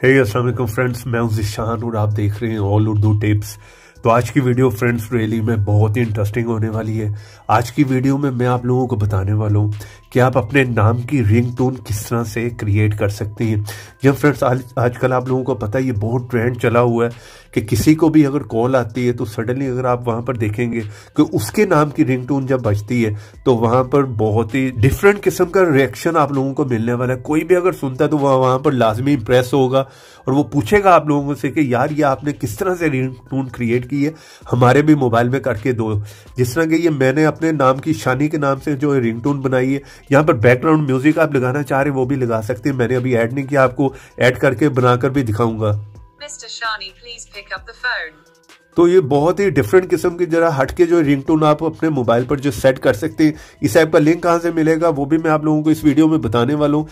अस्सलाम वालेकुम फ्रेंड्स, मैं हूं ज़िशान और आप देख रहे हैं ऑल उर्दू टिप्स। तो आज की वीडियो फ्रेंड्स रियली में बहुत ही इंटरेस्टिंग होने वाली है। आज की वीडियो में मैं आप लोगों को बताने वाला हूं कि आप अपने नाम की रिंगटोन किस तरह से क्रिएट कर सकते हैं। जब फ्रेंड्स आजकल आप लोगों को पता है ये बहुत ट्रेंड चला हुआ है कि किसी को भी अगर कॉल आती है तो सडनली अगर आप वहां पर देखेंगे कि उसके नाम की रिंगटोन जब बजती है तो वहां पर बहुत ही डिफरेंट किस्म का रिएक्शन आप लोगों को मिलने वाला है। कोई भी अगर सुनता है तो वहां पर लाजमी इंप्रेस होगा और वो पूछेगा आप लोगों से कि यार ये आपने किस तरह से रिंगटोन क्रिएट की है, हमारे भी मोबाइल में करके दो। जिस तरह कि ये मैंने अपने नाम की शानी के नाम से जो रिंगटोन बनाई है, यहाँ पर बैकग्राउंड म्यूजिक आप लगाना चाह रहे हैं वो भी लगा सकते हैं। मैंने अभी ऐड नहीं किया, आपको ऐड करके बनाकर भी दिखाऊंगा। Mr. Shani, please pick up the phone. तो ये बहुत ही डिफरेंट किस्म की जरा हटके जो रिंगटोन आप अपने मोबाइल पर जो सेट कर सकते हैं। इस ऐप का लिंक कहाँ से मिलेगा वो भी मैं आप लोगों को इस वीडियो में बताने वाला हूँ।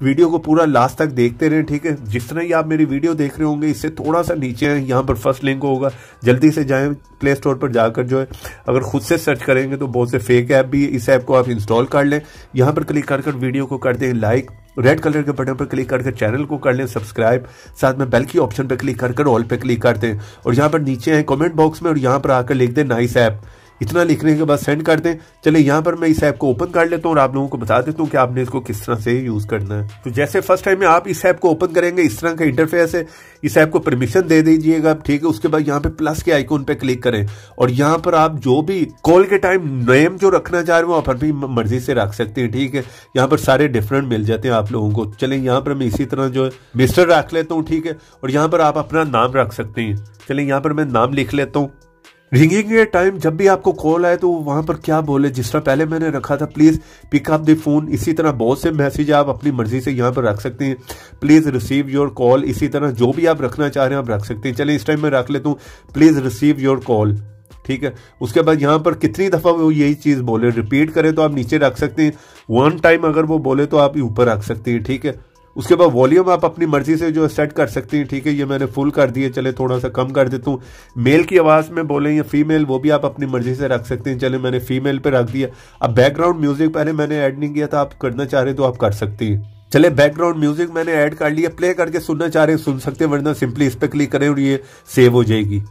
वीडियो को पूरा लास्ट तक देखते रहें, ठीक है। जिस तरह ही आप मेरी वीडियो देख रहे होंगे इससे थोड़ा सा नीचे है, यहाँ पर फर्स्ट लिंक होगा, जल्दी से जाएं प्ले स्टोर पर जाकर जो है अगर खुद से सर्च करेंगे तो बहुत से फेक ऐप भी है, इस ऐप को आप इंस्टॉल कर लें। यहाँ पर क्लिक कर वीडियो को कर दें लाइक, रेड कलर के बटन पर क्लिक करके चैनल को कर लें सब्सक्राइब, साथ में बेल की ऑप्शन पर क्लिक कर ऑल पे क्लिक कर दें और यहाँ पर नीचे है कमेंट बॉक्स में और यहाँ पर आकर लिख दें नाइस ऐप। इतना लिखने के बाद सेंड कर दें। चले यहाँ पर मैं इस ऐप को ओपन कर लेता हूँ और आप लोगों को बता देता हूँ कि आपने इसको किस तरह से यूज करना है। तो जैसे फर्स्ट टाइम में आप इस ऐप को ओपन करेंगे इस तरह का इंटरफेस है, इस ऐप को परमिशन दे दीजिएगा, ठीक है। उसके बाद यहाँ पे प्लस के आइकॉन पे क्लिक करें और यहाँ पर आप जो भी कॉल के टाइम नेम जो रखना चाह रहे हो आप अपनी मर्जी से रख सकते हैं, ठीक है। यहाँ पर सारे डिफरेंट मिल जाते हैं आप लोगों को। चले यहाँ पर मैं इसी तरह जो है मिस्टर रख लेता हूँ, ठीक है। और यहाँ पर आप अपना नाम रख सकते हैं। चले यहाँ पर मैं नाम लिख लेता हूँ। रिंगिंग के टाइम जब भी आपको कॉल आए तो वहां पर क्या बोले, जिस तरह पहले मैंने रखा था please pick up the phone, इसी तरह बहुत से मैसेज आप अपनी मर्जी से यहाँ पर रख सकते हैं। प्लीज रिसीव योर कॉल, इसी तरह जो भी आप रखना चाह रहे हैं आप रख सकते हैं। चलिए इस टाइम मैं रख लेता हूँ प्लीज रिसीव योर कॉल, ठीक है। उसके बाद यहाँ पर कितनी दफा वो यही चीज बोले, रिपीट करें तो आप नीचे रख सकते हैं, वन टाइम अगर वो बोले तो आप ऊपर रख सकते हैं, ठीक है। उसके बाद वॉल्यूम आप अपनी मर्जी से जो सेट कर सकते हैं, ठीक है। ये मैंने फुल कर दिया, चले थोड़ा सा कम कर देता हूँ। मेल की आवाज में बोले या फीमेल वो भी आप अपनी मर्जी से रख सकते हैं। चले मैंने फीमेल पे रख दिया। अब बैकग्राउंड म्यूजिक पहले मैंने ऐड नहीं किया था, आप करना चाह रहे तो आप कर सकते हैं। चले बैकग्राउंड म्यूजिक मैंने ऐड कर लिया, प्ले करके सुनना चाह रहे हैं सुन सकते हैं, वरना सिंपली इस पे क्लिक करें और ये सेव हो जाएगी।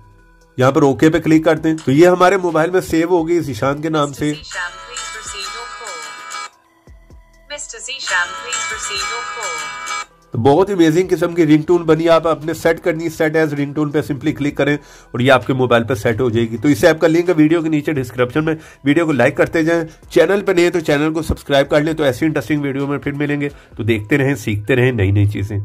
यहाँ पर ओके पे क्लिक करते हैं तो ये हमारे मोबाइल में सेव होगी ज़िशान के नाम से। तो बहुत ही अमेजिंग किस्म की रिंगटोन बनी। आप अपने सेट करनी, सेट एज रिंगटोन पे सिंपली क्लिक करें और ये आपके मोबाइल पे सेट हो जाएगी। तो इस ऐप का लिंक है वीडियो के नीचे डिस्क्रिप्शन में। वीडियो को लाइक करते जाएं, चैनल पे नहीं तो चैनल को सब्सक्राइब कर लें। तो ऐसी इंटरेस्टिंग वीडियो में फिर मिलेंगे। तो देखते रहें, सीखते रहें नई नई चीजें।